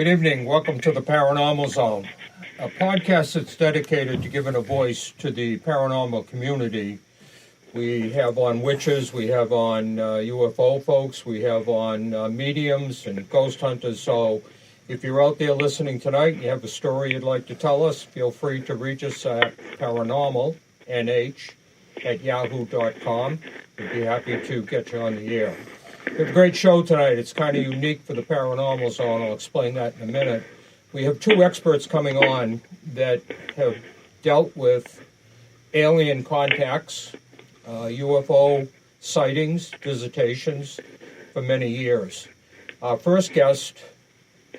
Good evening. Welcome to the Paranormal Zone, a podcast that's dedicated to giving a voice to the paranormal community. We have on witches, we have on UFO folks, we have on mediums and ghost hunters. So if you're out there listening tonight and you have a story you'd like to tell us, feel free to reach us at paranormalnh@yahoo.com. We'd be happy to get you on the air. We have a great show tonight. It's kind of unique for the Paranormal Zone. I'll explain that in a minute. We have two experts coming on that have dealt with alien contacts, UFO sightings, visitations for many years. Our first guest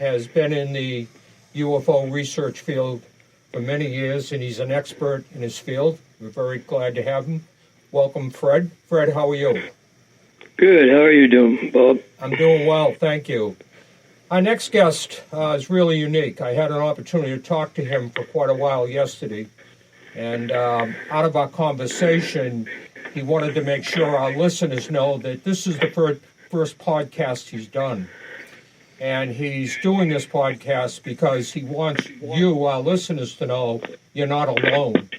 has been in the UFO research field for many years, and he's an expert in his field. We're very glad to have him. Welcome, Fred. Fred, how are you? Good. How are you doing, Bob? I'm doing well, thank you. Our next guest is really unique. I had an opportunity to talk to him for quite a while yesterday, and out of our conversation, he wanted to make sure our listeners know that this is the first podcast he's done. And he's doing this podcast because he wants you, our listeners, to know you're not alone.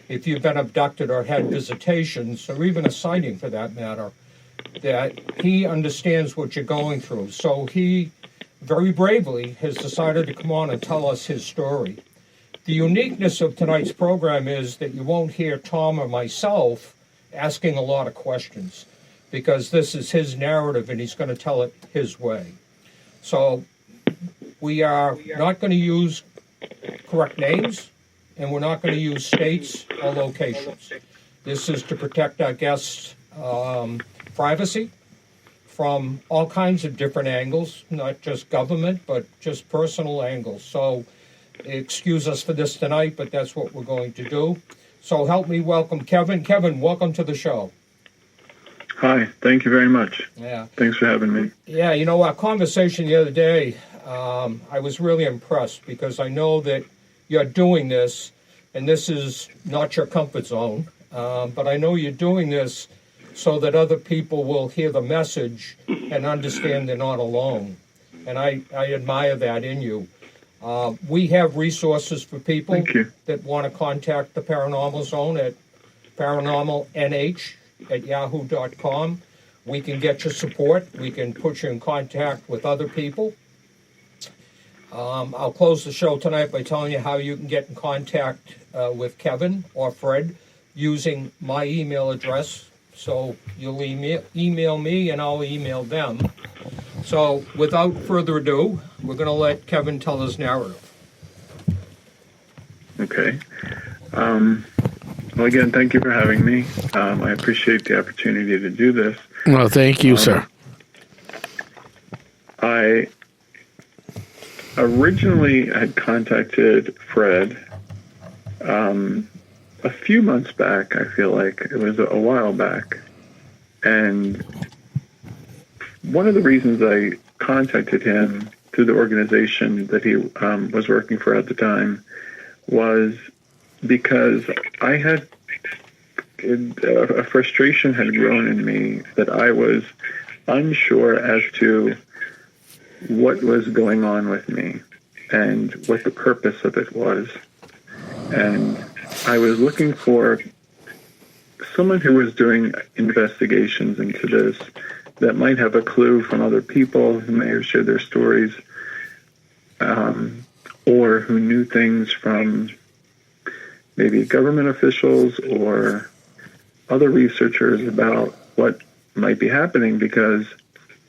If you've been abducted or had visitations, or even a sighting for that matter, that he understands what you're going through. So he very bravely has decided to come on and tell us his story. The uniqueness of tonight's program is that you won't hear Tom or myself asking a lot of questions, because this is his narrative and he's going to tell it his way. So we are not going to use correct names, and we're not going to use states or locations. This is to protect our guests' privacy from all kinds of different angles, not just government, but just personal angles. So excuse us for this tonight, but that's what we're going to do. So help me welcome Kevin. Kevin, welcome to the show. Hi, thank you very much. Yeah. Thanks for having me. Yeah, you know, our conversation the other day, I was really impressed because I know that you're doing this, and this is not your comfort zone, but I know you're doing this so that other people will hear the message and understand they're not alone. And I admire that in you. We have resources for people that want to contact the Paranormal Zone at paranormalnh@yahoo.com. We can get your support. We can put you in contact with other people. I'll close the show tonight by telling you how you can get in contact with Kevin or Fred using my email address. So you'll email me and I'll email them. So without further ado, we're going to let Kevin tell his narrative. Okay. Well, again, thank you for having me. I appreciate the opportunity to do this. Well, thank you, sir. I originally had contacted Fred a few months back. I feel like it was a while back. And one of the reasons I contacted him through the organization that he was working for at the time was because I had a frustration had grown in me that I was unsure as to what was going on with me and what the purpose of it was. And I was looking for someone who was doing investigations into this that might have a clue from other people who may have shared their stories, or who knew things from maybe government officials or other researchers about what might be happening, because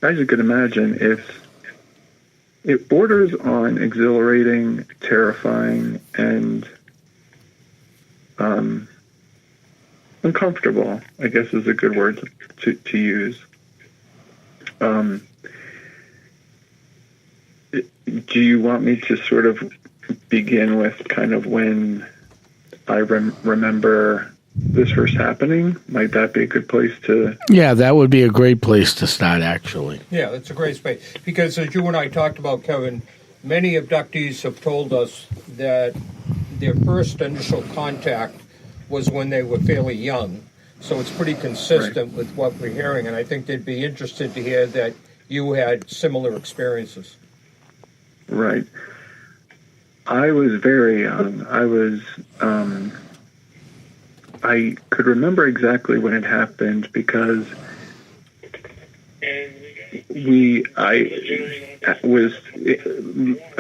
as you can imagine, it borders on exhilarating, terrifying, and uncomfortable, I guess is a good word to use. Do you want me to sort of begin with kind of when I remember this first happening? Might that be a good place to... Yeah, that would be a great place to start, actually. Yeah, that's a great space. Because as you and I talked about, Kevin, many abductees have told us that their first initial contact was when they were fairly young. So it's pretty consistent with what we're hearing, and I think they'd be interested to hear that you had similar experiences. Right. I was very young. I could remember exactly when it happened because I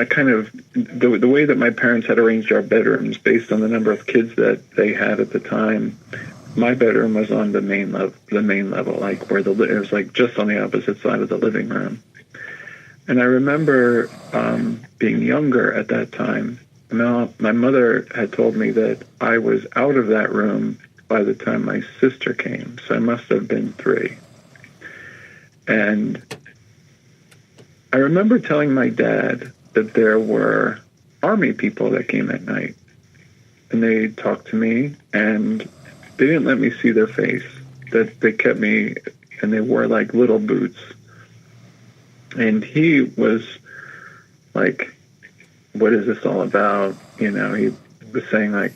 kind of, the way that my parents had arranged our bedrooms based on the number of kids that they had at the time, my bedroom was on the main level, like where it was like just on the opposite side of the living room. And I remember being younger at that time. My mother had told me that I was out of that room by the time my sister came, so I must have been 3. And I remember telling my dad that there were army people that came at night, and they talked to me, and they didn't let me see their face. That they kept me, and they wore like little boots. And he was like, "What is this all about?" You know, he was saying like,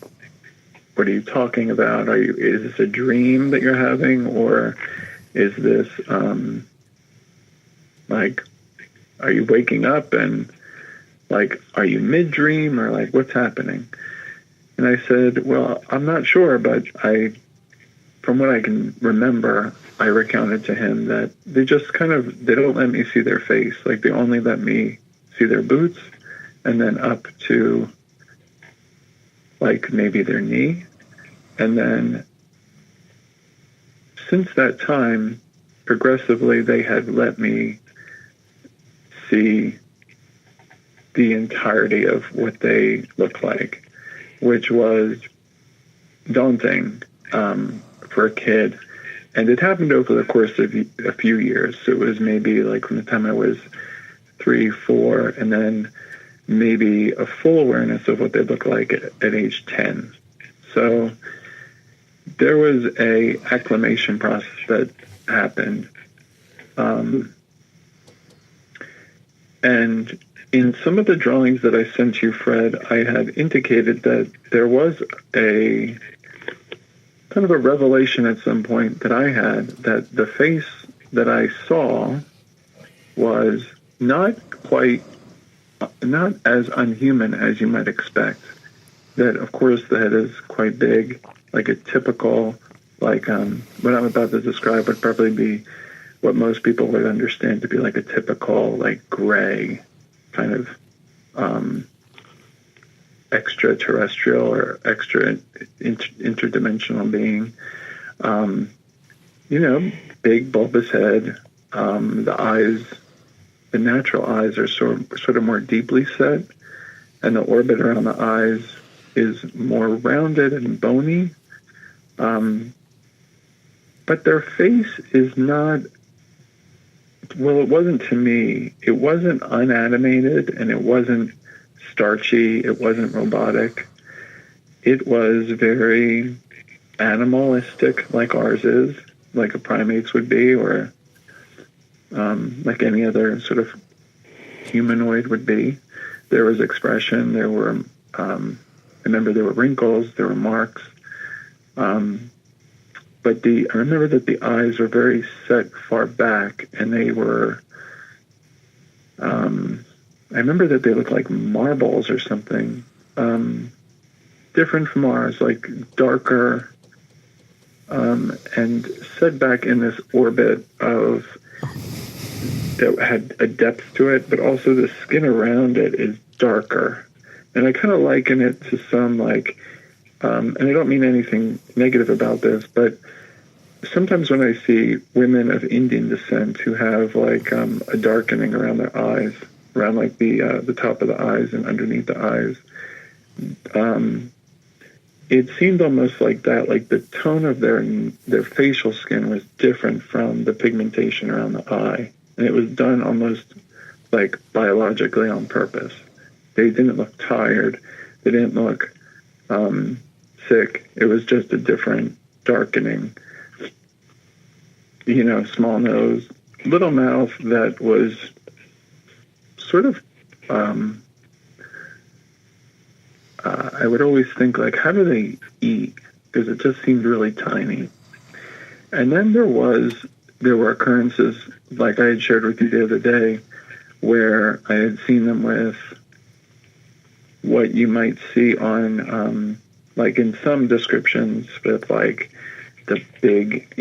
"What are you talking about? Is this a dream that you're having, or is this like, are you waking up and like, are you mid-dream or like what's happening?" And I said, "Well, I'm not sure, but from what I can remember, I recounted to him that they just they don't let me see their face. Like they only let me see their boots and then up to like maybe their knee. And then since that time, progressively, they had let me see the entirety of what they look like, which was daunting for a kid. And it happened over the course of a few years. So it was maybe like from the time I was 3, 4, and then maybe a full awareness of what they look like at age 10. So there was a acclimation process that happened. And in some of the drawings that I sent you, Fred, I had indicated that there was a kind of a revelation at some point that I had that the face that I saw was not as unhuman as you might expect. That, of course, the head is quite big, like a typical, like what I'm about to describe would probably be what most people would understand to be like a typical, like gray kind of extraterrestrial or interdimensional being. Big bulbous head. The eyes, the natural eyes are sort of more deeply set, and the orbit around the eyes is more rounded and bony. But their face is not, well, it wasn't to me. It wasn't unanimated, and it wasn't starchy. It wasn't robotic. It was very animalistic, like ours is, like a primate's would be, or like any other sort of humanoid would be. There was expression. There were, I remember there were wrinkles. There were marks. But I remember that the eyes were very set far back, and they were, I remember that they looked like marbles or something, different from ours, like darker, and set back in this orbit that had a depth to it, but also the skin around it is darker. And I kind of liken it to some like, and I don't mean anything negative about this, but sometimes when I see women of Indian descent who have like a darkening around their eyes, around like the top of the eyes and underneath the eyes, it seemed almost like that, like the tone of their facial skin was different from the pigmentation around the eye, and it was done almost like biologically on purpose. They didn't look tired. They didn't look sick. It was just a different darkening. Small nose, little mouth that was sort of, I would always think, like, how do they eat? Because it just seemed really tiny. And then there were occurrences, like I had shared with you the other day, where I had seen them with what you might see on, like in some descriptions with like the big,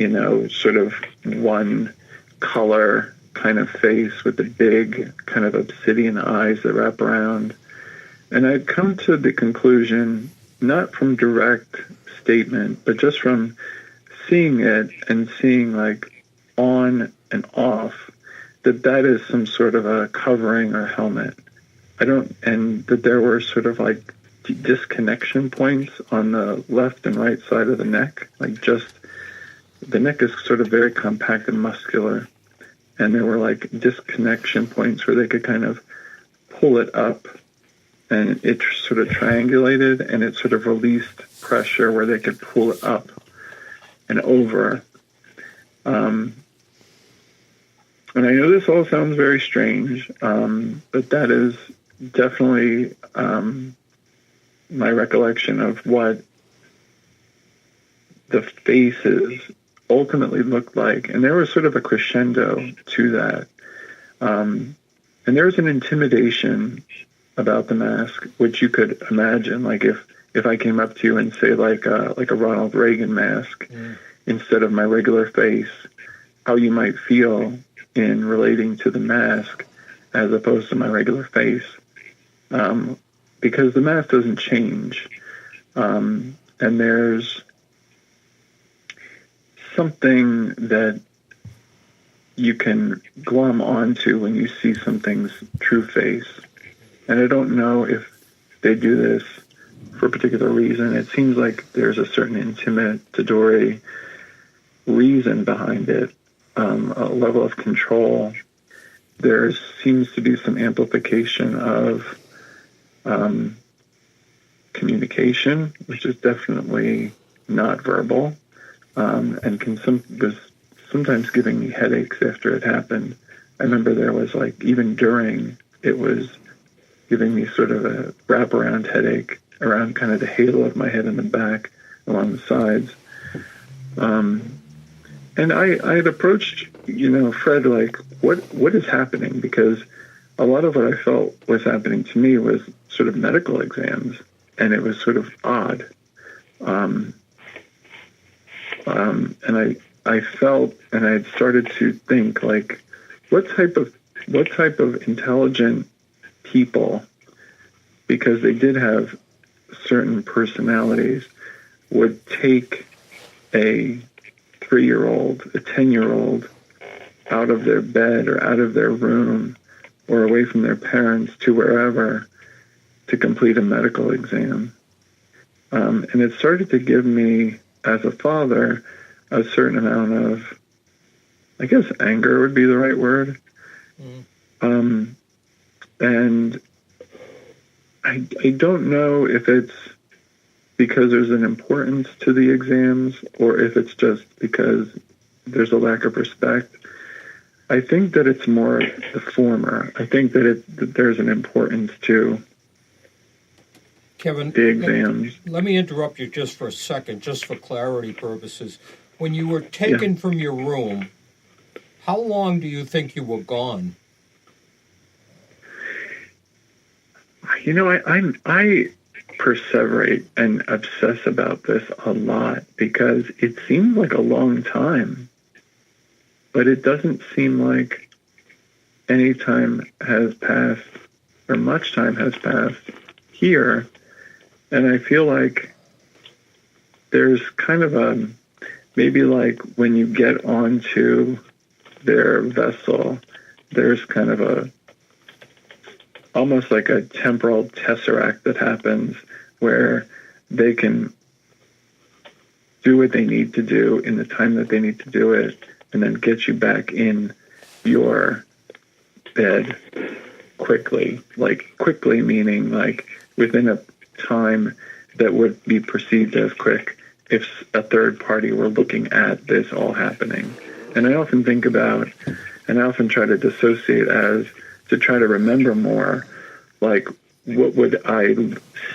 sort of one color kind of face with the big kind of obsidian eyes that wrap around. And I'd come to the conclusion, not from direct statement, but just from seeing it and seeing like on and off, that is some sort of a covering or helmet. And that there were sort of like disconnection points on the left and right side of the neck, like just the neck is sort of very compact and muscular, and there were like disconnection points where they could kind of pull it up, and it sort of triangulated, and it sort of released pressure where they could pull it up and over. And I know this all sounds very strange, but that is definitely my recollection of what the faces ultimately looked like. And there was sort of a crescendo to that. And there was an intimidation about the mask, which you could imagine, like if I came up to you and say like a Ronald Reagan mask instead of my regular face, how you might feel in relating to the mask as opposed to my regular face. Because the mask doesn't change. And there's something that you can glom onto when you see something's true face. And I don't know if they do this for a particular reason. It seems like there's a certain intimidatory reason behind it, a level of control. There seems to be some amplification of communication, which is definitely not verbal, and was sometimes giving me headaches after it happened. I remember there was like, even during, it was giving me sort of a wraparound headache around kind of the halo of my head and the back along the sides. And I had approached, Fred, like, what is happening? Because a lot of what I felt was happening to me was sort of medical exams, and it was sort of odd. And I felt, and I had started to think, like, what type of intelligent people, because they did have certain personalities, would take a 3-year-old, a 10-year-old out of their bed or out of their room or away from their parents to wherever to complete a medical exam. And it started to give me, as a father, a certain amount of, I guess anger would be the right word. And I don't know if it's because there's an importance to the exams or if it's just because there's a lack of respect. I think that it's more the former. I think that there's an importance to Kevin, the exams. Let me interrupt you just for a second, just for clarity purposes. When you were taken from your room, how long do you think you were gone? I perseverate and obsess about this a lot because it seems like a long time, but it doesn't seem like any time has passed or much time has passed here. And I feel like there's kind of a, maybe like when you get onto their vessel, there's kind of almost like a temporal tesseract that happens where they can do what they need to do in the time that they need to do it and then get you back in your bed quickly. Like quickly meaning like within a time that would be perceived as quick if a third party were looking at this all happening. And I often think about, and I often try to dissociate as, to try to remember more, like what would I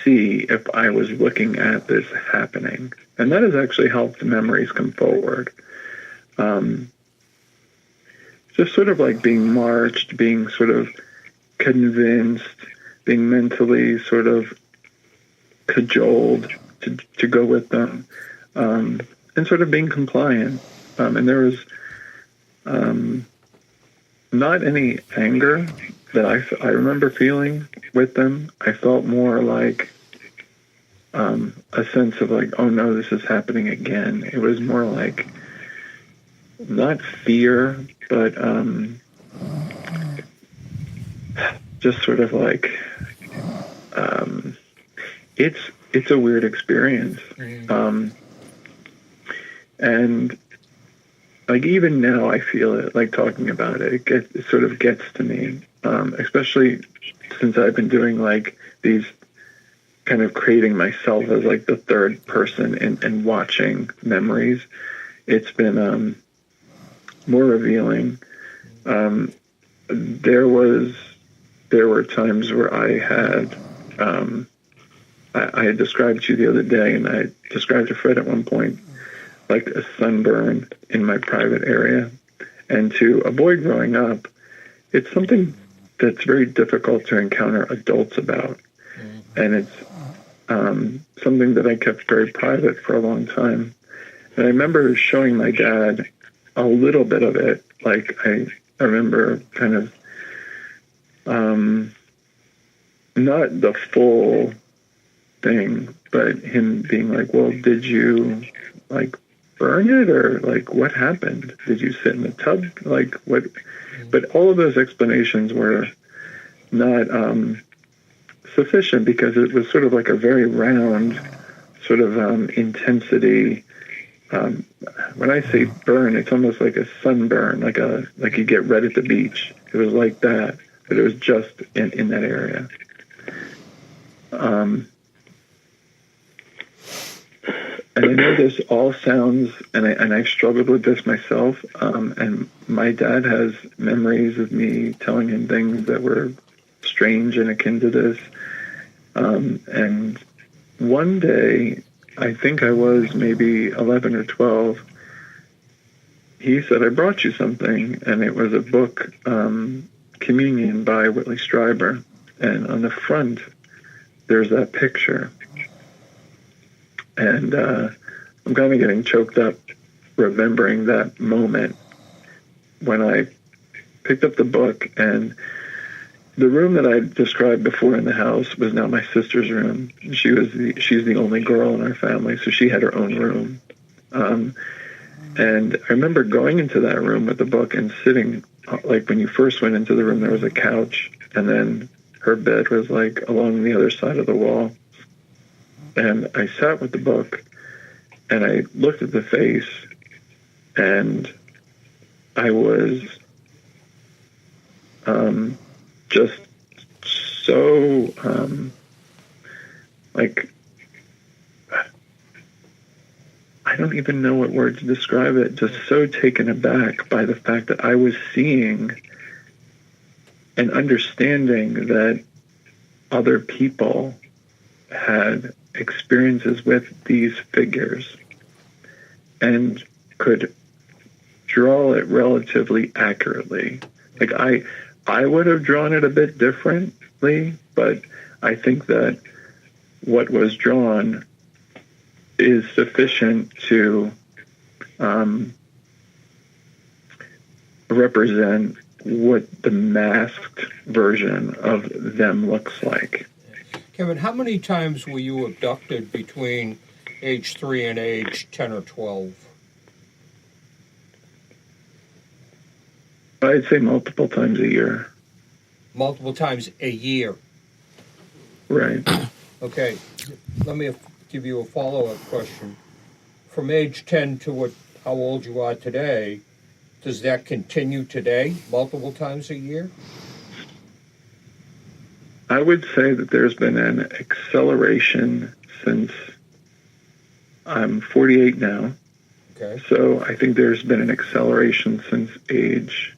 see if I was looking at this happening? And that has actually helped memories come forward. Just sort of like being marched, being sort of convinced, being mentally sort of cajoled to go with them, and sort of being compliant. And there was not any anger that I remember feeling with them. I felt more like a sense of like, oh no, this is happening again. It was more like not fear, but just sort of like it's a weird experience. And like even now I feel it, like talking about it, it sort of gets to me, especially since I've been doing like these kind of creating myself as like the third person and watching memories. It's been more revealing. There were times where I had described to you the other day, and I described to Fred at one point, like a sunburn in my private area. And to a boy growing up, it's something that's very difficult to encounter adults about. And it's something that I kept very private for a long time. And I remember showing my dad a little bit of it. Like I remember kind of not the full thing, but him being like, well, did you like burn it, or like what happened? Did you sit in the tub? Like what? But all of those explanations were not sufficient, because it was sort of like a very round sort of intensity. When I say burn, it's almost like a sunburn, like you get red at the beach. It was like that, but it was just in that area. And I know this all sounds, and I've struggled with this myself, and my dad has memories of me telling him things that were strange and akin to this. And one day, I think I was maybe 11 or 12, he said, I brought you something, and it was a book, Communion by Whitley Strieber, and on the front, there's that picture. And I'm kind of getting choked up remembering that moment when I picked up the book, and the room that I described before in the house was now my sister's room. She's the only girl in our family, so she had her own room. And I remember going into that room with the book and sitting, like when you first went into the room, there was a couch, and then her bed was like along the other side of the wall. And I sat with the book, and I looked at the face, and I was just so, like, I don't even know what word to describe it, just so taken aback by the fact that I was seeing and understanding that other people had experiences with these figures and could draw it relatively accurately. Like I would have drawn it a bit differently, but I think that what was drawn is sufficient to represent what the masked version of them looks like. Kevin, how many times were you abducted between age 3 and age 10 or 12? I'd say multiple times a year. Multiple times a year. Right. Okay, let me give you a follow-up question. From age 10 to how old you are today, does that continue today, multiple times a year? I would say that there's been an acceleration since I'm 48 now. Okay. So I think there's been an acceleration since age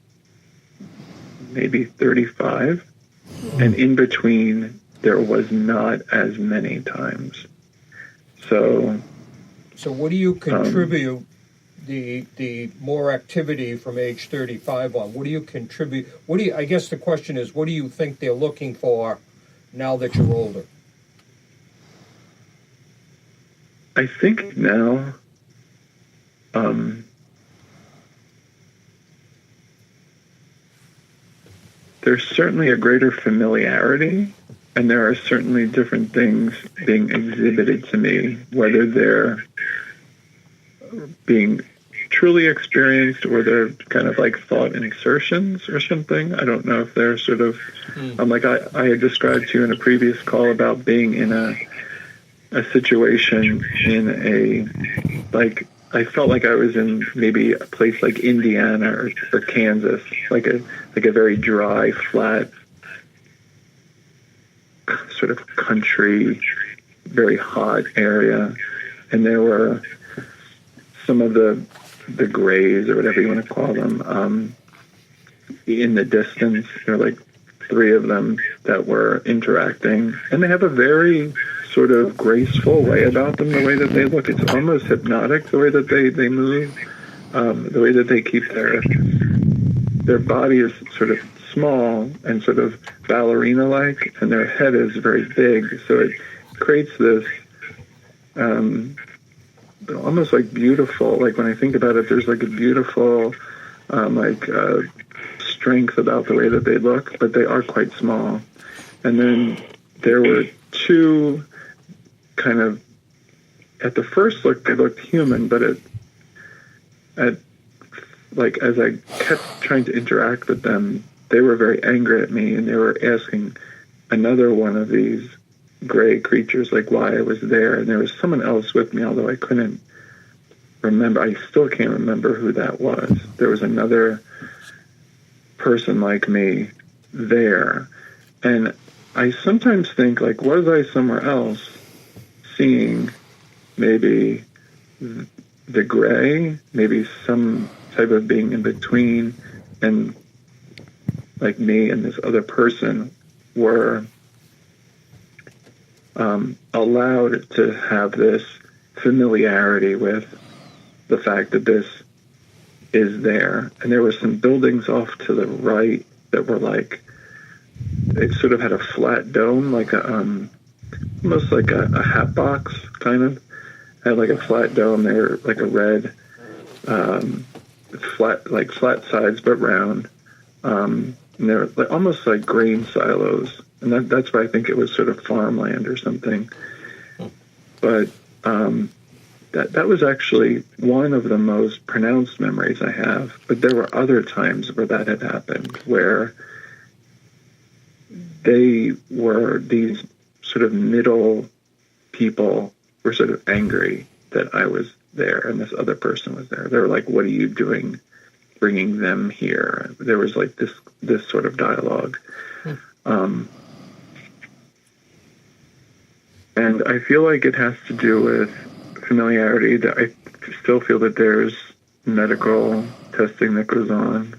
maybe 35. And in between, there was not as many times. So what do you contribute the more activity from age 35 on? What do you contribute? I guess the question is, what do you think they're looking for now that you're older? I think now, there's certainly a greater familiarity, and there are certainly different things being exhibited to me, whether they're being truly experienced or they're kind of like thought insertions or something. I don't know if they're sort of, like I had described to you in a previous call about being in a situation in I felt like I was in maybe a place like Indiana or Kansas, like a very dry, flat, sort of country, very hot area. And there were some of the grays, or whatever you want to call them, in the distance. There were like 3 of them that were interacting. And they have a very sort of graceful way about them, the way that they look. It's almost hypnotic, the way that they move, the way that they keep their body is sort of small and sort of ballerina-like, and their head is very big. So it creates this almost like beautiful, like when I think about it, there's like a beautiful strength about the way that they look, but they are quite small. And then there were 2 kind of, at the first look, they looked human, but as I kept trying to interact with them, they were very angry at me, and they were asking another one of these gray creatures like why I was there, and there was someone else with me, although I couldn't remember. I still can't remember who that was. There was another person like me there, and I sometimes think, like, was I somewhere else seeing maybe the gray, maybe some type of being in between, and like me and this other person were allowed to have this familiarity with the fact that this is there. And there were some buildings off to the right that were like, it sort of had a flat dome, like a almost like a hat box, kind of. Had like a flat dome there, like a red, flat sides but round. And they're like, almost like grain silos. And that's why I think it was sort of farmland or something. But that was actually one of the most pronounced memories I have. But there were other times where that had happened, where they were, these sort of middle people were sort of angry that I was there and this other person was there. They were like, what are you doing bringing them here? There was like this sort of dialogue. And I feel like it has to do with familiarity. That I still feel that there's medical testing that goes on.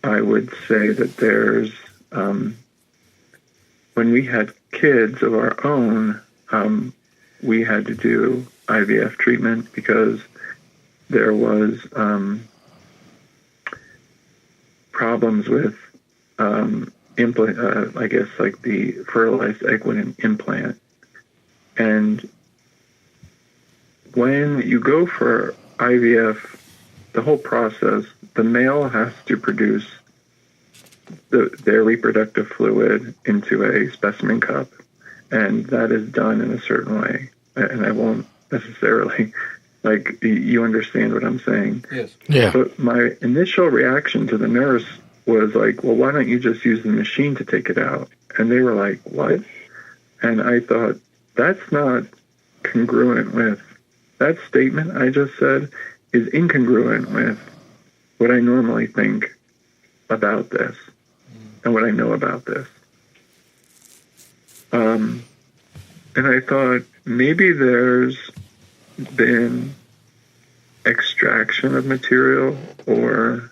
I would say that there's, when we had kids of our own, we had to do IVF treatment because there was problems with implant, I guess, like the fertilized egg implant. And when you go for IVF, the whole process, the male has to produce their reproductive fluid into a specimen cup, and that is done in a certain way. And I won't necessarily, like, you understand what I'm saying. Yes. Yeah. But my initial reaction to the nurse was like, well, why don't you just use the machine to take it out? And they were like, what? And I thought, that's not congruent with, that statement I just said is incongruent with what I normally think about this and what I know about this. And I thought, maybe there's been extraction of material, or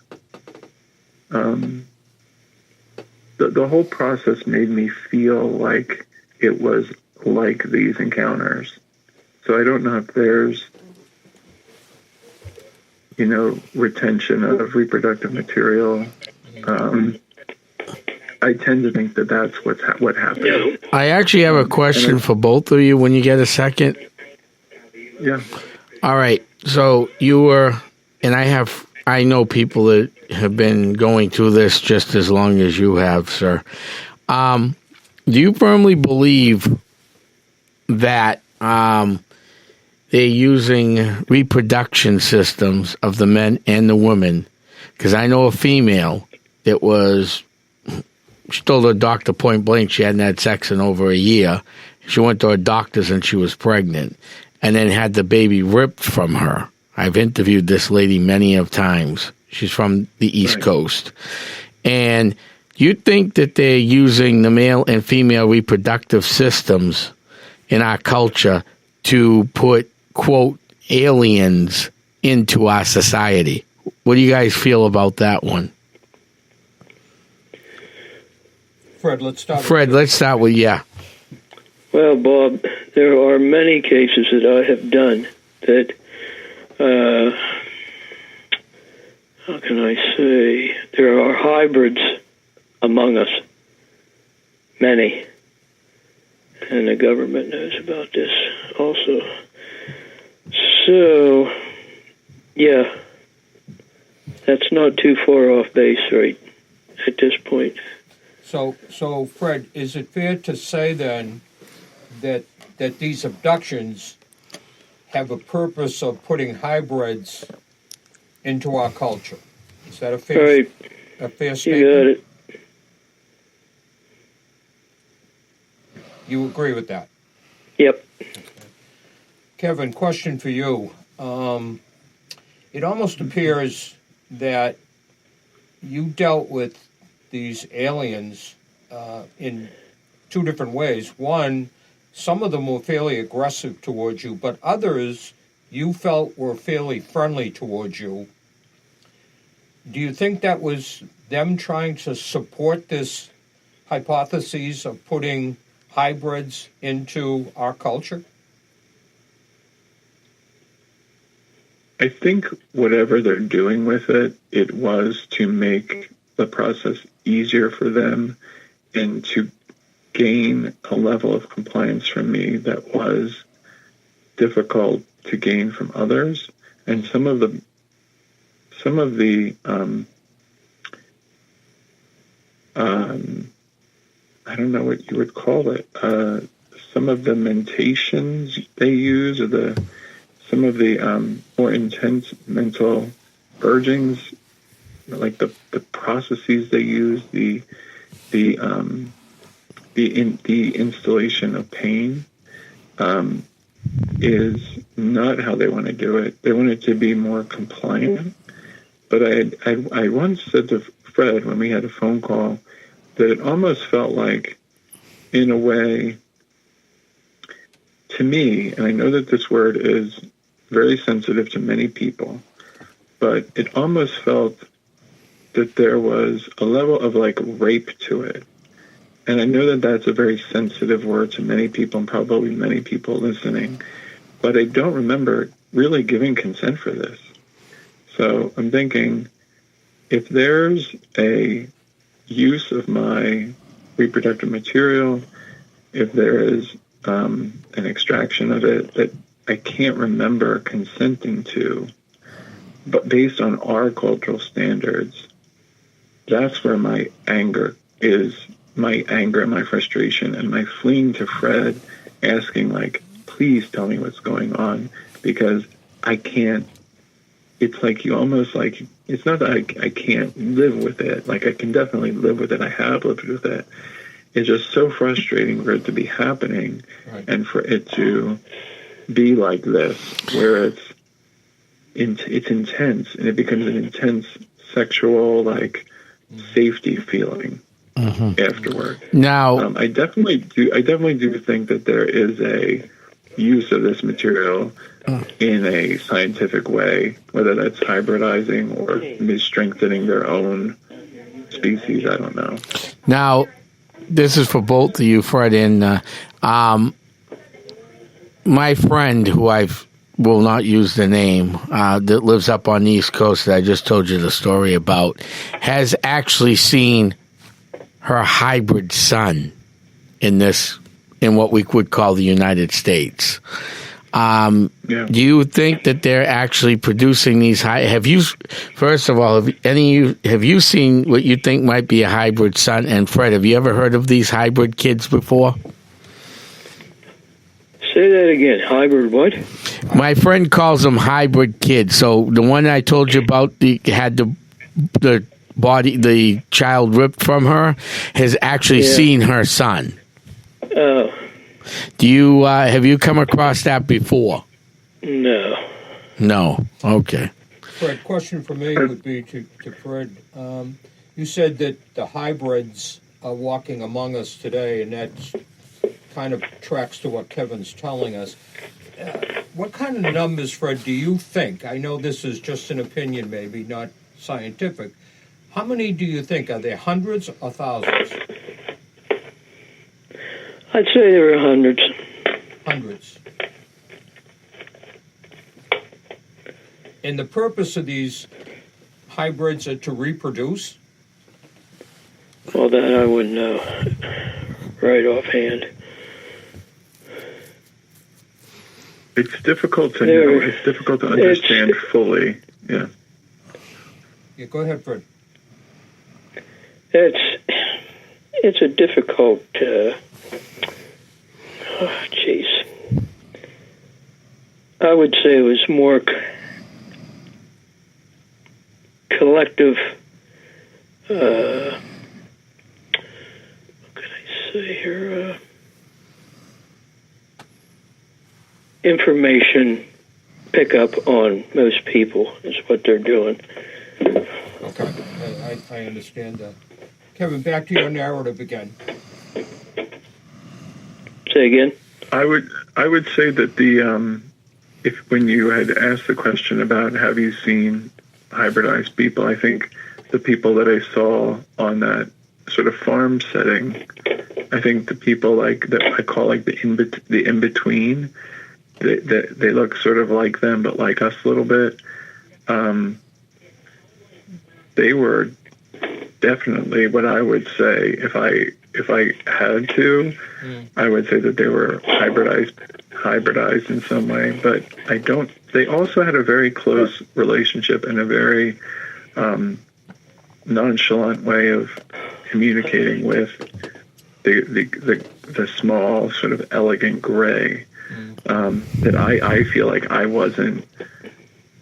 the whole process made me feel like it was like these encounters. So I don't know if there's, retention of reproductive material. I tend to think that that's what happened. Yeah. I actually have a question for both of you when you get a second. Yeah. All right. So you were, and I know people that have been going through this just as long as you have, sir. Do you firmly believe that they're using reproduction systems of the men and the women? Because I know a female that she told her doctor point blank she hadn't had sex in over a year. She went to her doctors and she was pregnant and then had the baby ripped from her. I've interviewed this lady many of times. She's from the East Coast. And you think that they're using the male and female reproductive systems in our culture to put, quote, aliens into our society? What do you guys feel about that one? Fred, let's start. Let's start with you. Well, Bob, there are many cases that I have done that, how can I say, there are hybrids among us. Many. And the government knows about this also. So, yeah, that's not too far off base right at this point. So Fred, is it fair to say then that these abductions have a purpose of putting hybrids into our culture? Is that a fair statement? You got it. You agree with that? Yep. Kevin, question for you. It almost appears that you dealt with these aliens in two different ways. One, some of them were fairly aggressive towards you, but others you felt were fairly friendly towards you. Do you think that was them trying to support this hypothesis of putting hybrids into our culture? I think whatever they're doing with it, it was to make the process easier for them and to gain a level of compliance from me that was difficult to gain from others. And some of the I don't know what you would call it. Some of the mentations they use, or some of the more intense mental urgings, like the processes they use, the installation of pain, is not how they want to do it. They want it to be more compliant. But I once said to Fred when we had a phone call that it almost felt like, in a way, to me, and I know that this word is very sensitive to many people, but it almost felt that there was a level of like rape to it. And I know that that's a very sensitive word to many people, and probably many people listening, but I don't remember really giving consent for this. So I'm thinking, if there's a use of my reproductive material, if there is an extraction of it that I can't remember consenting to, but based on our cultural standards, that's where my anger is, my anger and my frustration and my fleeing to Fred, asking, like, please tell me what's going on, because I can't. It's like you almost like, it's not that I can't live with it. Like, I can definitely live with it. I have lived with it. It's just so frustrating for it to be happening, right, and for it to be like this, where it's intense, and it becomes an intense sexual, like, safety feeling afterward. Now, I definitely do think that there is a use of this material in a scientific way, whether that's hybridizing or strengthening their own species. I don't know. Now, this is for both of you, Fred, and my friend, who I will not use the name, that lives up on the East Coast that I just told you the story about, has actually seen her hybrid son in what we would call the United States. Do you think that they're actually producing these first of all, have you seen what you think might be a hybrid son? And Fred, have you ever heard of these hybrid kids before? Say that again. Hybrid what? My friend calls them hybrid kids. So the one I told you about had the body, the child ripped from her, has actually seen her son. Oh. Do you have you come across that before? No. No. Okay. Fred, question for me would be to Fred. You said that the hybrids are walking among us today, and that kind of tracks to what Kevin's telling us. What kind of numbers, Fred, do you think? I know this is just an opinion, maybe not scientific. How many do you think? Are there hundreds or thousands? I'd say there are hundreds. Hundreds. And the purpose of these hybrids are to reproduce? Well, that I wouldn't know right offhand. It's difficult to know. It's difficult to understand fully. Yeah. Yeah, go ahead, Fred. It's a difficult. Jeez. I would say it was more collective. What can I say here? Information pickup on most people is what they're doing. Okay, I understand that. Kevin, back to your narrative again. Say again. I would say that when you had asked the question about have you seen hybridized people, I think the people that I saw on that sort of farm setting, I think the people like that I call like the in between, they look sort of like them but like us a little bit. They were definitely what I would say if I had to, I would say that they were hybridized in some way, but I don't. They also had a very close relationship and a very nonchalant way of communicating with the small, sort of elegant gray that I feel like I wasn't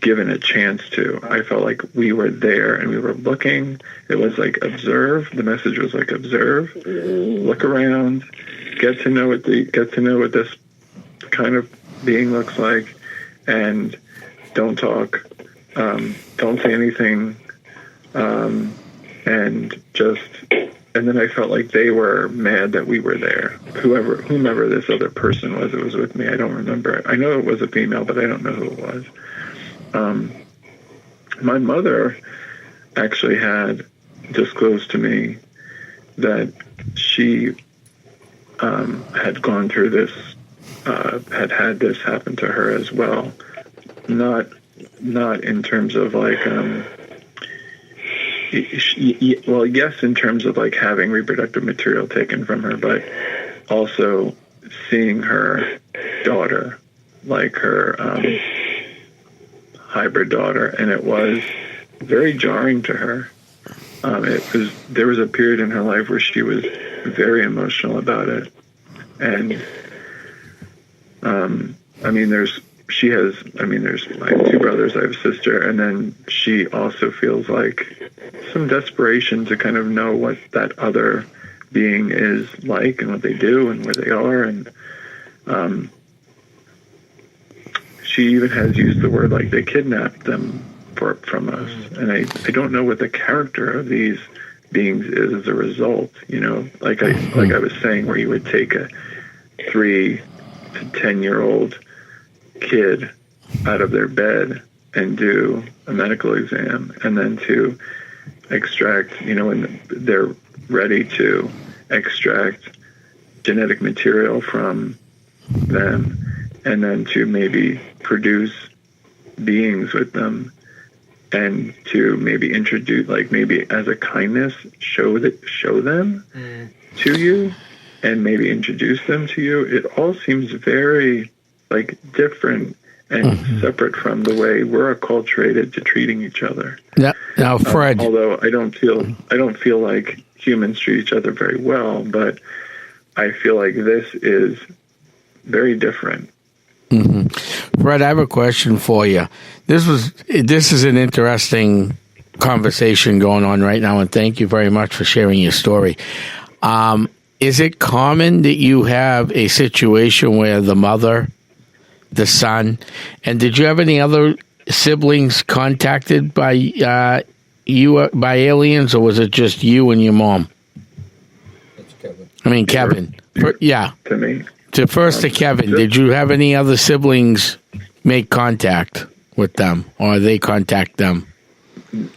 given a chance to. I felt like we were there and we were looking. It was like observe. The message was like observe, look around, get to know what this kind of being looks like, and don't talk, don't say anything, and then I felt like they were mad that we were there. Whomever this other person was that was with me, I don't remember. I know it was a female, but I don't know who it was. My mother actually had disclosed to me that she had gone through this, had this happen to her as well. Not in terms of like, well, yes, in terms of like having reproductive material taken from her, but also seeing her daughter, like her hybrid daughter, and it was very jarring to her. There was a period in her life where she was very emotional about it, and I have two brothers, I have a sister, and then she also feels like some desperation to kind of know what that other being is like and what they do and where they are, and she even has used the word like they kidnapped them from us, and I don't know what the character of these beings is as a result. Like I was saying, where you would take a 3 to 10-year-old kid out of their bed and do a medical exam, and then to extract, when they're ready to extract genetic material from them, and then to maybe produce beings with them, and to maybe introduce, like maybe as a kindness, show them to you, and maybe introduce them to you. It all seems very like different and separate from the way we're acculturated to treating each other. Now, Fred. Although I don't feel like humans treat each other very well, but I feel like this is very different. Fred, I have a question for you. This is an interesting conversation going on right now, and thank you very much for sharing your story. Is it common that you have a situation where the mother, the son, and did you have any other siblings contacted by by aliens, or was it just you and your mom? That's Kevin. I mean, Kevin. Yeah. To me. To Kevin, did you have any other siblings make contact with them, or they contact them?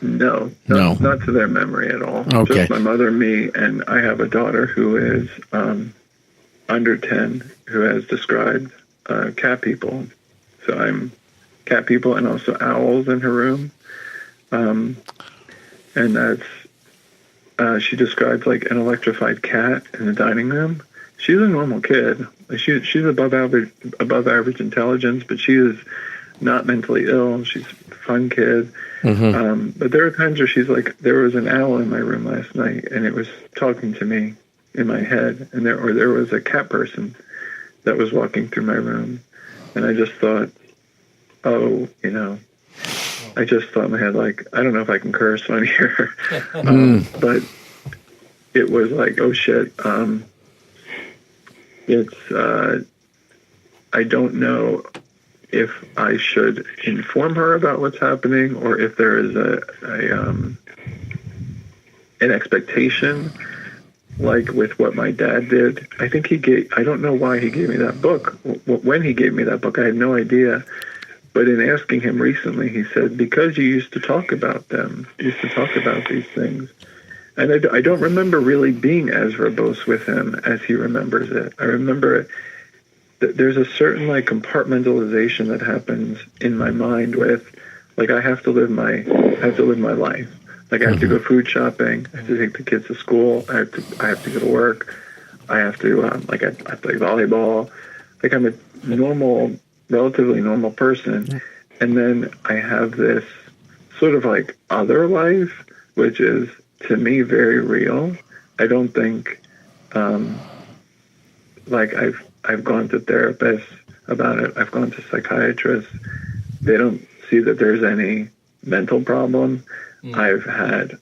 No, not to their memory at all. Okay. Just my mother, me, and I have a daughter who is under 10 who has described cat people. So I'm cat people and also owls in her room. And that's, she describes like an electrified cat in the dining room. She's a normal kid. She's above average intelligence, but she is not mentally ill. She's a fun kid. But there are times where she's like, there was an owl in my room last night, and it was talking to me in my head, and there was a cat person that was walking through my room, and I just thought, I just thought in my head, like, I don't know if I can curse on here, but it was like, oh shit. I don't know if I should inform her about what's happening, or if there is an expectation, like with what my dad did. I think I don't know why he gave me that book. When he gave me that book, I had no idea. But in asking him recently, he said, because you used to talk about them, you used to talk about these things. And I don't remember really being as verbose with him as he remembers it. I remember there's a certain like compartmentalization that happens in my mind with, like, I have to live my life. Like, I have to go food shopping. I have to take the kids to school. I have to go to work. I have to I play volleyball. Like, I'm a relatively normal person. And then I have this sort of like other life, which is, to me, very real. I don't think, like, I've gone to therapists about it. I've gone to psychiatrists. They don't see that there's any mental problem. I've had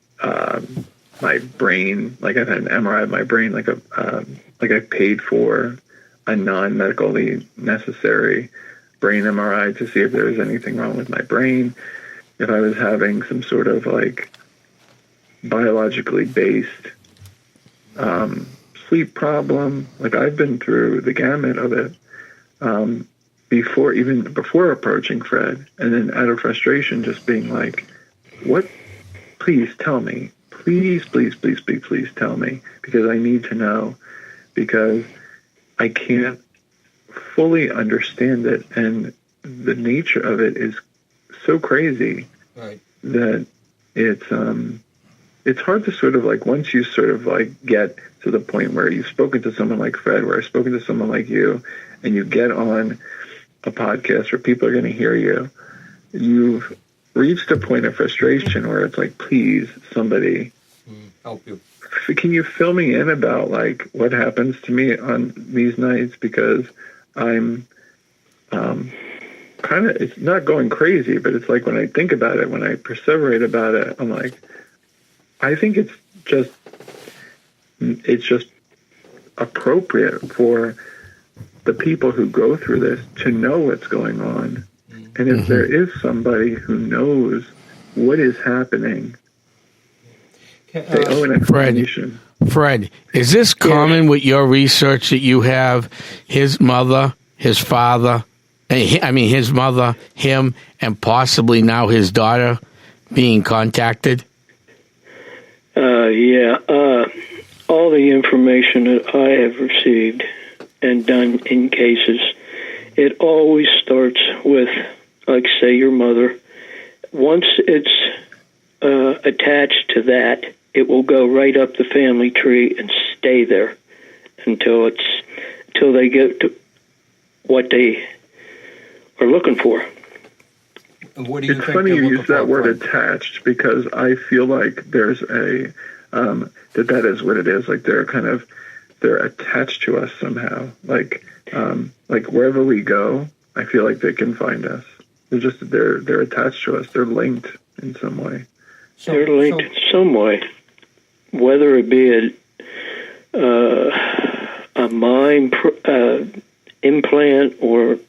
my brain, like, I've had an MRI of my brain, like I paid for a non-medically necessary brain MRI to see if there was anything wrong with my brain. If I was having some sort of like biologically based sleep problem, like, I've been through the gamut of it before approaching Fred, and then out of frustration just being like, what, please tell me, please tell me, because I need to know, because I can't fully understand it, and the nature of it is so crazy, right, that it's hard to sort of like, once you sort of like get to the point where you've spoken to someone like Fred, where I've spoken to someone like you, and you get on a podcast where people are going to hear you, you've reached a point of frustration where it's like, please, somebody help you. Can you fill me in about like what happens to me on these nights? Because I'm kind of, it's not going crazy, but it's like when I think about it, when I perseverate about it, I'm like, I think it's just appropriate for the people who go through this to know what's going on. And if there is somebody who knows what is happening, they owe an explanation. Fred, is this common with your research that you have his mother, his father, his mother, him, and possibly now his daughter being contacted? All the information that I have received and done in cases it always starts with, like, say, your mother. Once it's attached to that, it will go right up the family tree and stay there until they get to what they are looking for. And what do you It's think funny they're you looking use that for, word Fred? attached, because I feel like there's a that is what it is. Like they're attached to us somehow. Like wherever we go, I feel like they can find us. They're attached to us. They're linked in some way. They're linked in some way, whether it be a mind implant or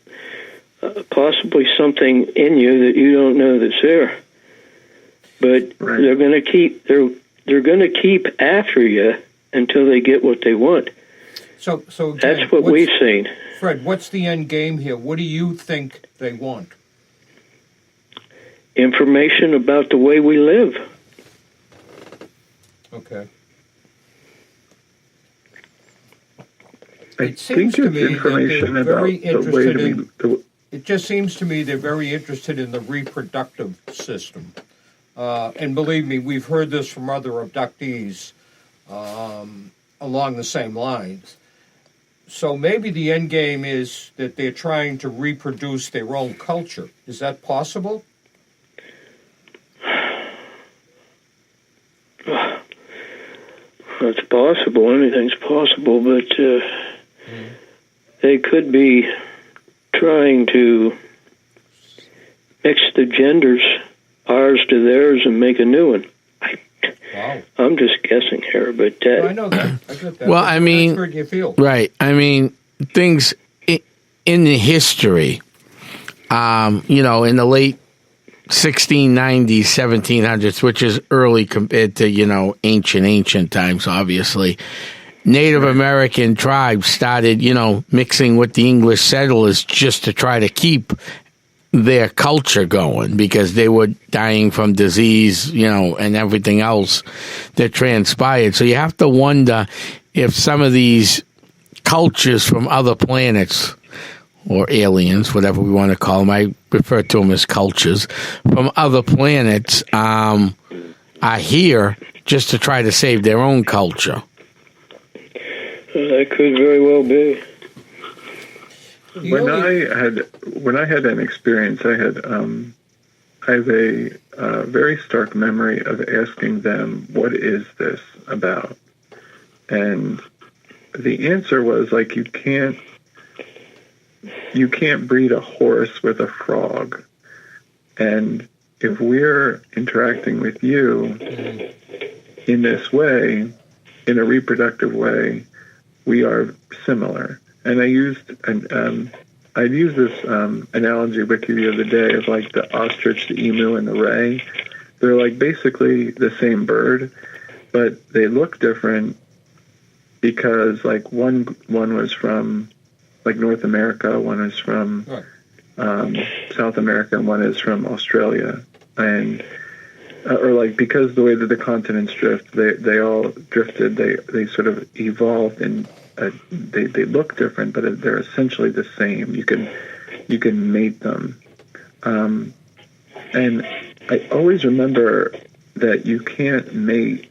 possibly something in you that you don't know that's there. But Right. they're going to keep after you until they get what they want. So again, That's what we've seen. Fred, what's the end game here? What do you think they want? Information about the way we live. Okay. I It seems think to it's me that information they're about very the way interested that we. It just seems to me they're very interested in the reproductive system. And believe me, we've heard this from other abductees along the same lines. So maybe the end game is that they're trying to reproduce their own culture. Is that possible? It's possible. Anything's possible, but they could be trying to mix the genders, ours to theirs, and make a new one. Wow. I'm just guessing here, but No, I know that. I get that. Well, But I mean, that's where you feel. Right. I mean, things in the history, in the late 1690s, 1700s, which is early compared to, ancient times, obviously. Native American tribes started, mixing with the English settlers just to try to keep their culture going, because they were dying from disease, and everything else that transpired. So you have to wonder if some of these cultures from other planets, or aliens, whatever we want to call them, I refer to them as cultures, from other planets are here just to try to save their own culture. that could very well be. When I had an experience, I have a very stark memory of asking them, "What is this about?" And the answer was like, you can't breed a horse with a frog. And if we're interacting with you in this way, in a reproductive way, we are similar. And I used this analogy with you the other day of like the ostrich, the emu, and the ray. They're like basically the same bird, but they look different because like one was from like North America, one is from South America, and one is from Australia, and or like because the way that the continents drift, they all drifted. They sort of evolved, and they look different, but they're essentially the same. You can mate them, and I always remember that you can't mate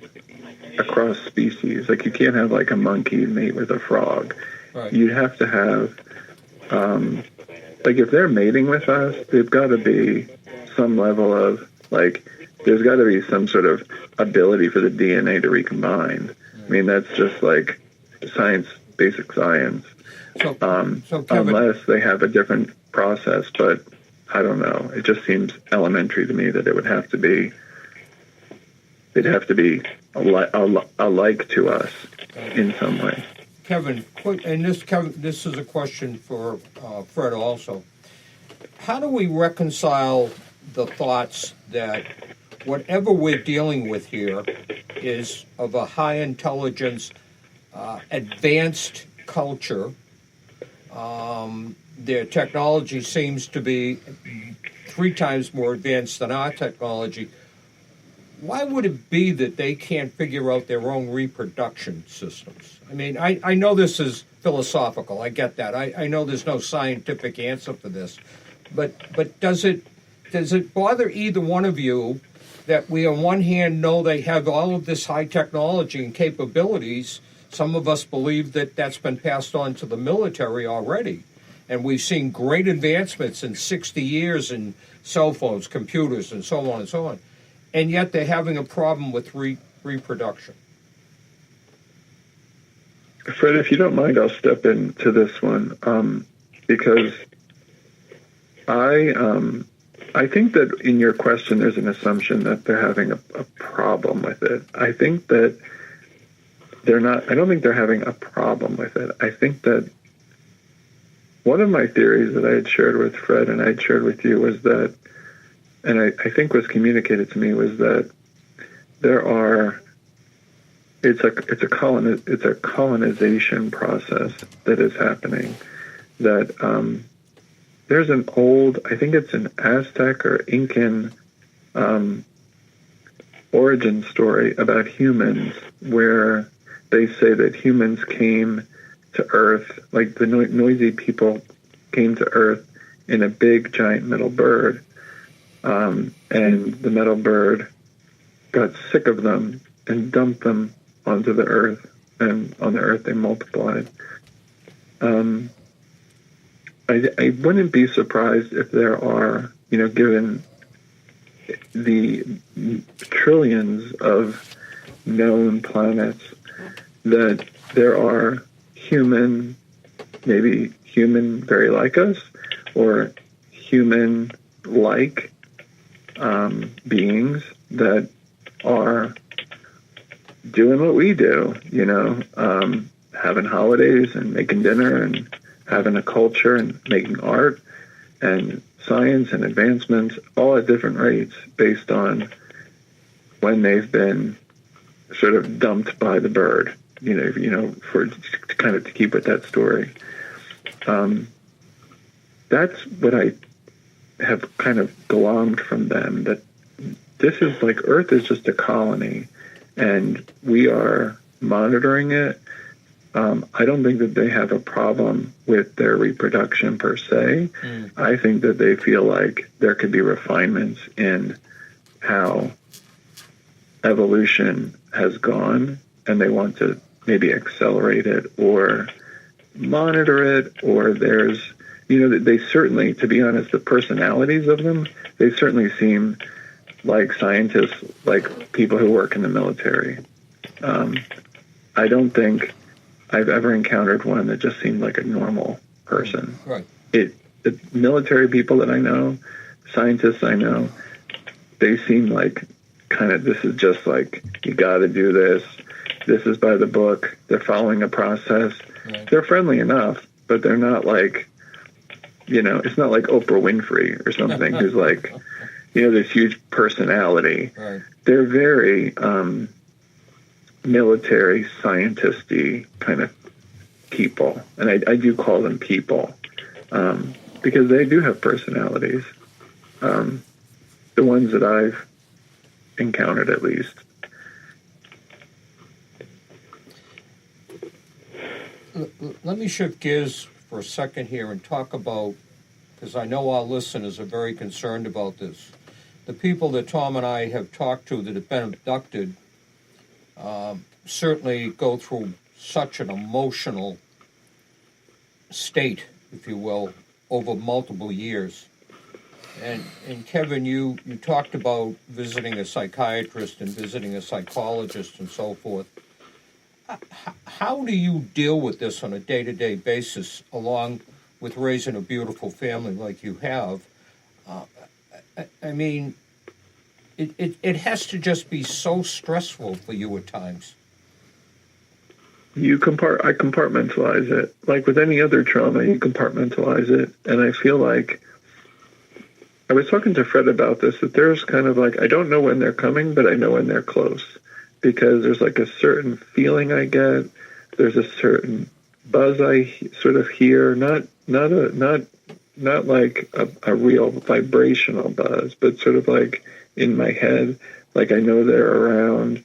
across species. Like you can't have like a monkey mate with a frog. Right. You'd have to have, like if they're mating with us, they've got to be some level of like, there's got to be some sort of ability for the DNA to recombine. I mean, that's just like science, basic science. So Kevin, Unless they have a different process, but I don't know. It just seems elementary to me that it would have to be. They'd have to be alike to us in some way. Kevin, and this is a question for Fred also. How do we reconcile the thoughts that whatever we're dealing with here is of a high intelligence, advanced culture? Their technology seems to be 3 times more advanced than our technology. why would it be that they can't figure out their own reproduction systems? I mean, I know this is philosophical. I get that. I know there's no scientific answer for this, but does it bother either one of you that we on one hand know they have all of this high technology and capabilities? Some of us believe that that's been passed on to the military already, and we've seen great advancements in 60 years in cell phones, computers, and so on and so on. And yet they're having a problem with reproduction. Fred, if you don't mind, I'll step into this one because I think that in your question there's an assumption that they're having a problem with it. I think that they're not. I don't think they're having a problem with it. I think that one of my theories that I had shared with Fred and I had shared with you was that, and I think was communicated to me, was that there are. It's a colonization process that is happening. That there's an old, I think it's an Aztec or Incan origin story about humans where they say that humans came to Earth, like the noisy people came to Earth in a big giant metal bird, and the metal bird got sick of them and dumped them onto the Earth, and on the Earth they multiplied. I wouldn't be surprised if there are, given the trillions of known planets, that there are maybe human very like us, or human-like beings that are doing what we do, having holidays and making dinner and having a culture and making art and science and advancements, all at different rates based on when they've been sort of dumped by the bird, for kind of to keep with that story. That's what I have kind of glommed from them, that this is like Earth is just a colony and we are monitoring it. I don't think that they have a problem with their reproduction per se. I think that they feel like there could be refinements in how evolution has gone, and they want to maybe accelerate it or monitor it, or there's, they certainly, to be honest, the personalities of them, they certainly seem like scientists, like people who work in the military. I don't think I've ever encountered one that just seemed like a normal person. Right. The military people that I know, scientists I know, they seem like kind of, this is just like, you got to do this. This is by the book. They're following a process. Right. They're friendly enough, but they're not like, it's not like Oprah Winfrey or something who's like, this huge personality. Right. They're very military, scientist-y kind of people. And I do call them people because they do have personalities. The ones that I've encountered, at least. Let me shift gears for a second here and talk about, because I know our listeners are very concerned about this. The people that Tom and I have talked to that have been abducted certainly go through such an emotional state, if you will, over multiple years. And Kevin, you talked about visiting a psychiatrist and visiting a psychologist and so forth. How do you deal with this on a day-to-day basis, along with raising a beautiful family like you have? I mean, it has to just be so stressful for you at times. I compartmentalize it. Like with any other trauma, you compartmentalize it. And I feel like, I was talking to Fred about this, that there's kind of like, I don't know when they're coming, but I know when they're close. Because there's like a certain feeling I get. There's a certain buzz I sort of hear, not like a real vibrational buzz, but sort of like in my head, Like, I know they're around.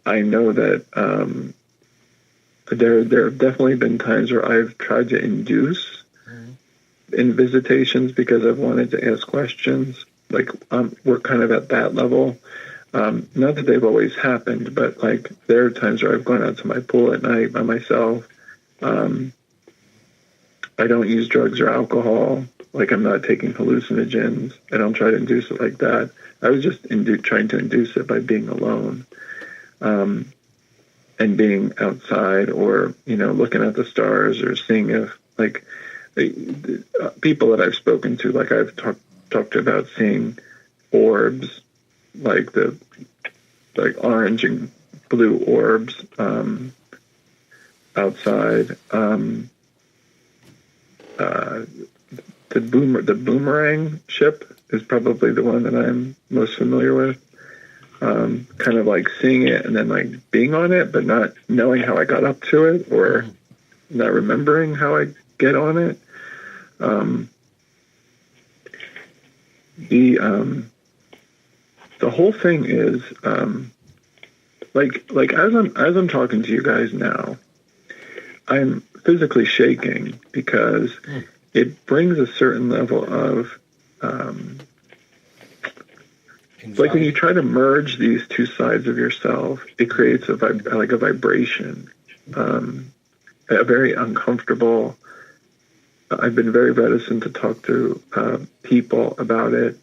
I know that there have definitely been times where I've tried to induce in visitations because I've wanted to ask questions. Like, we're kind of at that level. Not that they've always happened, but like there are times where I've gone out to my pool at night by myself. I don't use drugs or alcohol. Like, I'm not taking hallucinogens. I don't try to induce it like that. I was just trying to induce it by being alone, and being outside, or, looking at the stars, or seeing if, like, the people that I've spoken to, like, I've talked about seeing orbs, like orange and blue orbs outside. The boomerang ship is probably the one that I'm most familiar with. Kind of like seeing it and then like being on it, but not knowing how I got up to it, or not remembering how I get on it. The whole thing is like as I'm talking to you guys now, I'm physically shaking because it brings a certain level of like when you try to merge these two sides of yourself, it creates a vibration, a very uncomfortable. I've been very reticent to talk to people about it,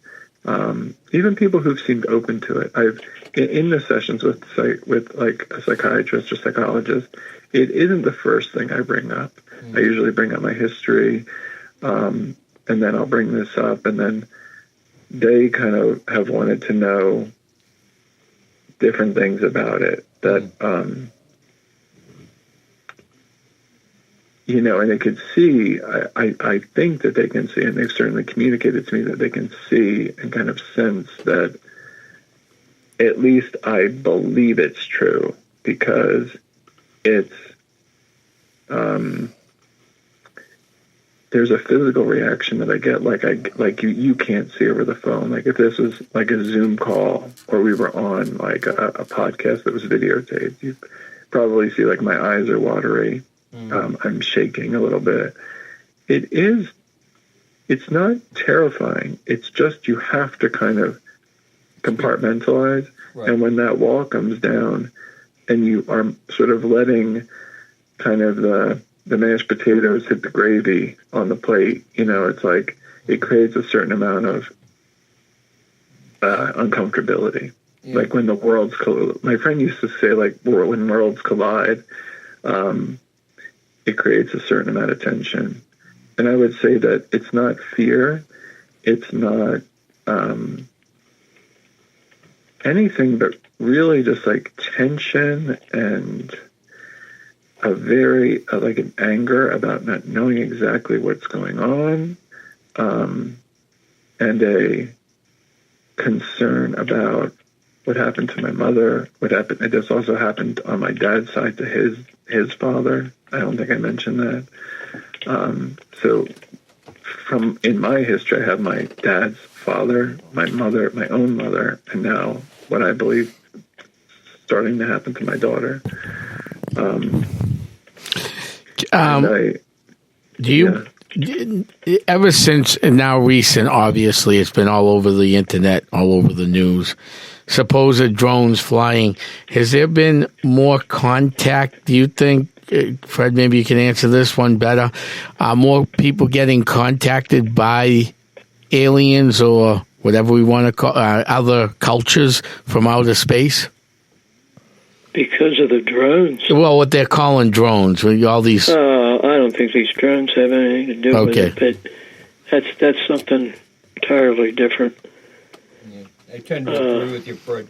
even people who've seemed open to it. I've in the sessions with like a psychiatrist or psychologist, it isn't the first thing I bring up. I usually bring up my history, and then I'll bring this up, and then they kind of have wanted to know different things about it that, and they could see, I think that they can see, and they've certainly communicated to me that they can see and kind of sense that at least I believe it's true, because it's, there's a physical reaction that I get, like you can't see over the phone. Like if this was like a Zoom call, or we were on like a podcast that was videotaped, you probably see like my eyes are watery. I'm shaking a little bit. It's not terrifying. It's just you have to kind of compartmentalize. Right. And when that wall comes down and you are sort of letting kind of the mashed potatoes hit the gravy on the plate, it's like it creates a certain amount of uncomfortability. Yeah. Like when the worlds collide. My friend used to say, like, when worlds collide, it creates a certain amount of tension. And I would say that it's not fear, it's not anything, but really just like tension and a very like an anger about not knowing exactly what's going on, and a concern about what happened to my mother, what happened. This also happened on my dad's side to his father. I don't think I mentioned that. So from in my history, I have my dad's father, my mother, my own mother, and now what I believe starting to happen to my daughter. Ever since, and now recent, obviously, it's been all over the internet, all over the news, supposed drones flying. Has there been more contact, do you think? Fred, maybe you can answer this one better. More people getting contacted by aliens or whatever we want to call other cultures from outer space? Because of the drones. Well, what they're calling drones, all these. I don't think these drones have anything to do with it. But that's something entirely different. Yeah, I tend to agree with you, Fred.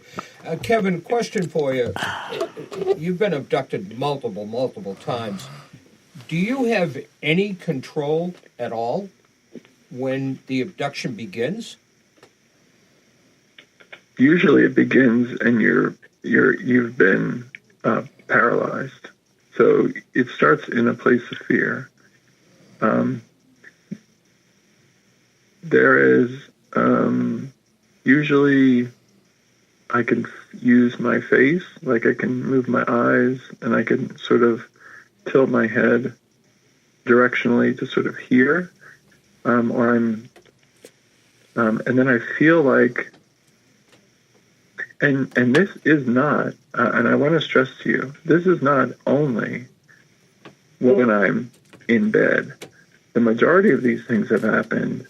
Kevin, question for you. You've been abducted multiple times. Do you have any control at all when the abduction begins? Usually it begins and you've been paralyzed. So it starts in a place of fear. There is usually I can use my face, like I can move my eyes, and I can sort of tilt my head directionally to sort of hear, or and then I feel like, and this is not, and I want to stress to you, this is not only when I'm in bed. The majority of these things have happened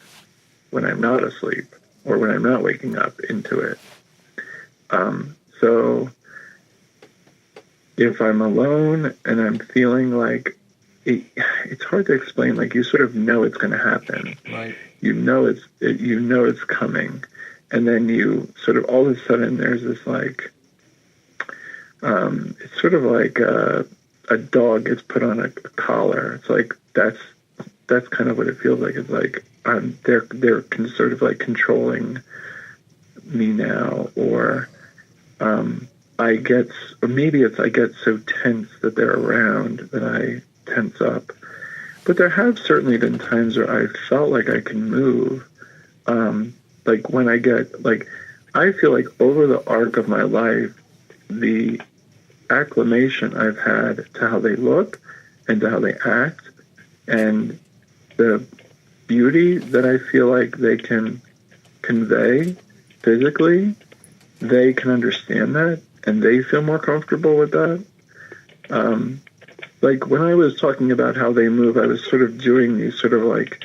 when I'm not asleep or when I'm not waking up into it. So if I'm alone and I'm feeling like it's hard to explain, like you sort of know it's going to happen. Right. You know it's coming. And then you sort of all of a sudden there's this like, it's sort of like a dog gets put on a collar. It's like that's kind of what it feels like. It's like they're sort of like controlling me now, or I get so tense that they're around that I tense up. But there have certainly been times where I felt like I can move. Like when I get like, I feel like over the arc of my life, the acclimation I've had to how they look and to how they act, and the beauty that I feel like they can convey physically, they can understand that and they feel more comfortable with that. Like when I was talking about how they move, I was sort of doing these sort of like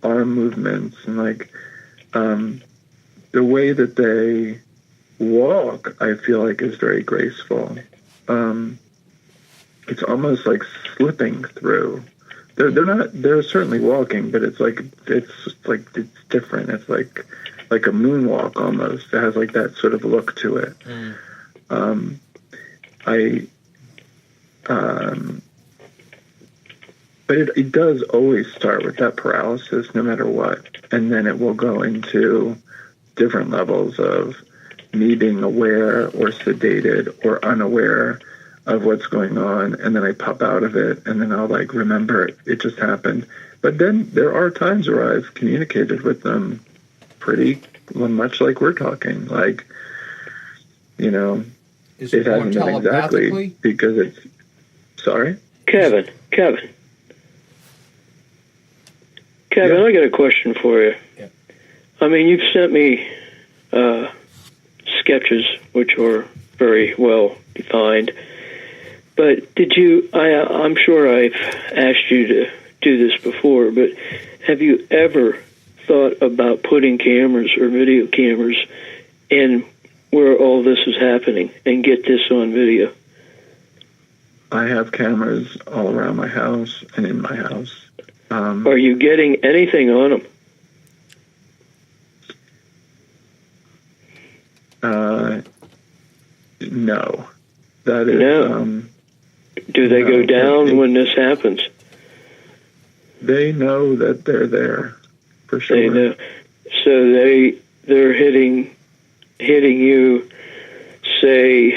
arm movements, and like the way that they walk, I feel like is very graceful. It's almost like slipping through. They're certainly walking, but it's different. It's like a moonwalk almost. It has like that sort of look to it. But it does always start with that paralysis, no matter what, and then it will go into different levels of me being aware or sedated or unaware of what's going on, and then I pop out of it, and then I'll like remember it just happened. But then there are times where I've communicated with them pretty much like we're talking, like, you know, Is it more hasn't been exactly telepathically? because it's sorry. Kevin, Yeah. I got a question for you. Yeah. I mean, you've sent me sketches, which are very well defined. But did you? I'm sure I've asked you to do this before, but have you ever thought about putting cameras or video cameras in where all this is happening and get this on video? I have cameras all around my house and in my house. Are you getting anything on them? No. That is, No. Do they no, go down when this happens? They know that they're there, for sure. They know. So they're hitting you, say,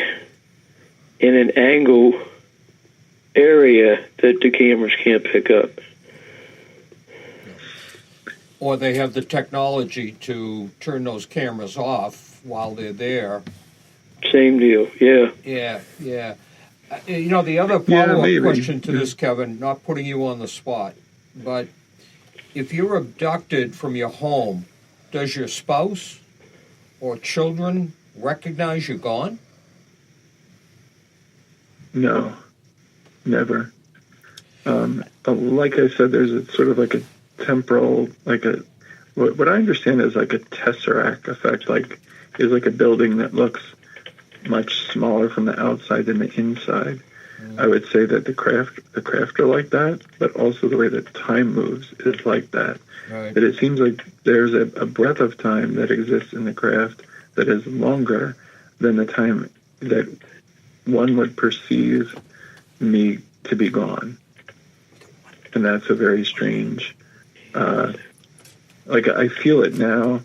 in an angle area that the cameras can't pick up. Or they have the technology to turn those cameras off while they're there. Same deal, yeah. Yeah. You know, the other follow-up maybe. question to this, Kevin, not putting you on the spot, but if you're abducted from your home, does your spouse or children recognize you're gone? No, never. Like I said, there's a sort of like a temporal, like a, what I understand is like a tesseract effect, like is like a building that looks much smaller from the outside than the inside. I would say that the craft are like that, but also the way that time moves is like that. Right. That it seems like there's a breath of time that exists in the craft that is longer than the time that one would perceive me to be gone. And that's a very strange, like I feel it now,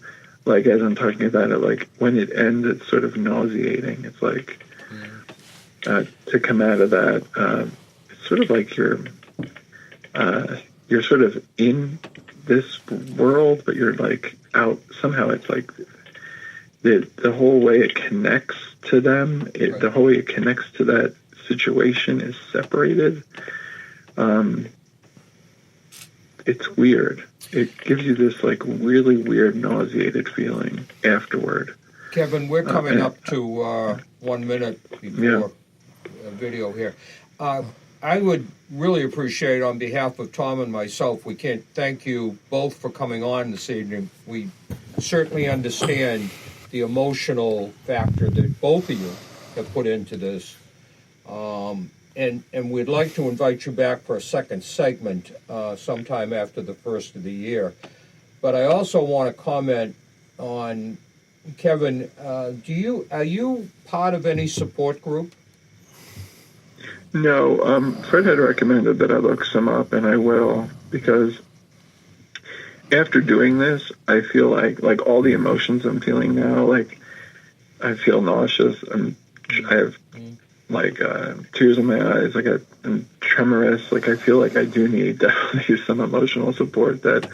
like as I'm talking about it, like when it ends, it's sort of nauseating. It's like, to come out of that, it's sort of like you're sort of in this world, but you're like out, somehow it's like, the whole way it connects to them, Right. the whole way it connects to that situation is separated. It's weird. It gives you this like really weird nauseated feeling afterward. Kevin, we're coming and- up to 1 minute before video here. I would really appreciate, on behalf of Tom and myself, we can't thank you both for coming on this evening. We certainly understand the emotional factor that both of you have put into this. And we'd like to invite you back for a second segment sometime after the first of the year. But I also want to comment on, Kevin, are you part of any support group? No, Fred had recommended that I look some up, and I will, because after doing this, I feel like all the emotions I'm feeling now, like I feel nauseous, I have like tears in my eyes, I'm tremorous, like I feel like I do need definitely some emotional support that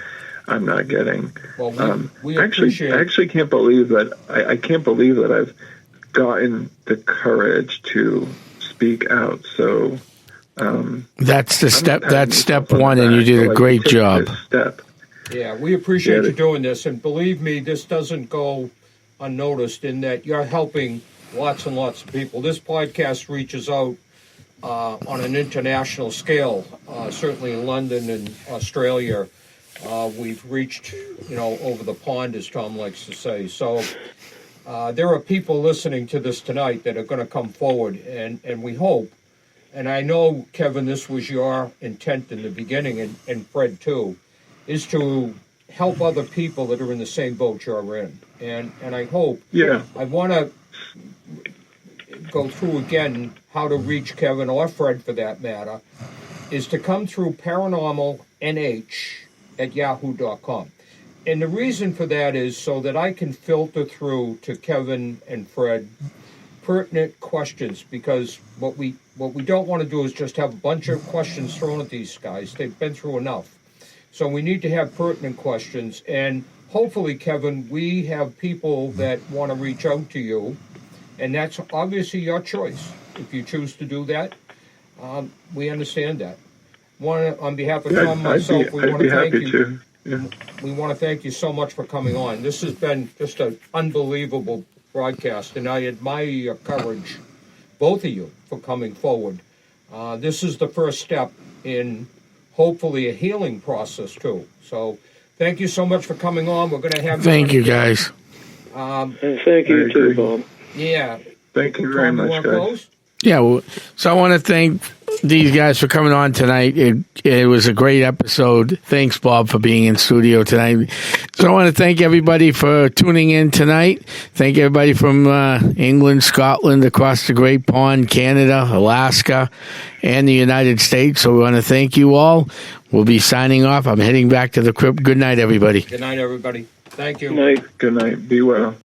I'm not getting. Well, we I appreciate. actually can't believe that I can't believe that I've gotten the courage to speak out. So That's the I'm step. patting That's myself step on the one, and you back did for, a like, great taking job. this step. Yeah, we appreciate Yeah, you doing this, and believe me, this doesn't go unnoticed in that you're helping lots and lots of people. This podcast reaches out on an international scale, certainly in London and Australia. We've reached, over the pond, as Tom likes to say. So there are people listening to this tonight that are going to come forward, and we hope, and I know, Kevin, this was your intent in the beginning, and Fred too, is to help other people that are in the same boat you're in. And I hope, Yeah. I want to go through again how to reach Kevin, or Fred for that matter, is to come through paranormalnh@yahoo.com. And the reason for that is so that I can filter through to Kevin and Fred pertinent questions, because what we don't want to do is just have a bunch of questions thrown at these guys. They've been through enough. So we need to have pertinent questions, and hopefully, Kevin, we have people that want to reach out to you, and that's obviously your choice. If you choose to do that, we understand that. On behalf of Tom and myself, we I'd want be to thank happy you. to. Yeah. We want to thank you so much for coming on. This has been just an unbelievable broadcast, and I admire your courage, both of you, for coming forward. This is the first step in hopefully a healing process too. So thank you so much for coming on. We're going to have Thank on you, again. guys. And thank I you too, agree. Bob. Yeah. Thank you very Tom, you much, want to guys. close? Yeah, well, so I want to thank these guys for coming on tonight. It was a great episode. Thanks, Bob, for being in studio tonight. So I want to thank everybody for tuning in tonight. Thank everybody from England, Scotland, across the Great Pond, Canada, Alaska, and the United States. So we want to thank you all. We'll be signing off. I'm heading back to the crypt. Good night, everybody. Good night, everybody. Thank you. Night. Good night. Be well.